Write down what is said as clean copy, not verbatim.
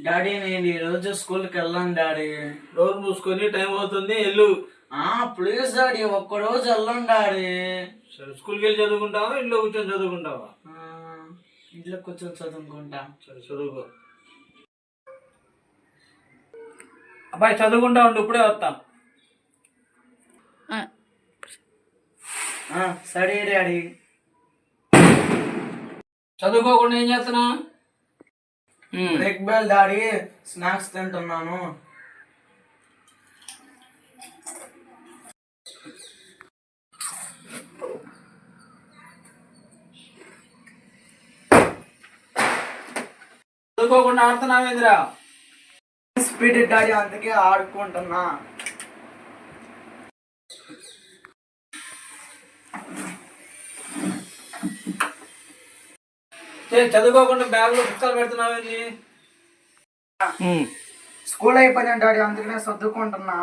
Daddy నేను ఈ రోజు స్కూల్కి వెళ్ళాను డాడీ. డోర్ మూసుకొని టైం అవుతుంది వెళ్ళు. ప్లీజ్ డాడీ ఒక్కరోజు వెళ్ళాను డాడీ. సరే స్కూల్కి వెళ్ళి చదువుకుంటావా ఇంట్లో కూర్చొని చదువుకుంటావా? ఇంట్లో కూర్చొని చదువుకుంటా. సరే చదువుకో. అబ్బాయి చదువుకుంటా ఉండు, ఇప్పుడే వస్తా. సరే డాడీ. చదువుకోకుండా ఏం చేస్తున్నా? బ్రేక్ బెల్ డాడీ, స్నాక్స్ తింటున్నాను. చదువుకోకుండా ఆడుతున్నావేంద్రా? స్పీడ్ డాడీ, అందుకే ఆడుకుంటున్నా. చదువుకోకుండా బ్యాగ్ లో పుస్తకాలు పెడుతున్నావేంది? స్కూల్ అయిపోయింది డాడీ, అందుకనే చదువుకుంటున్నా.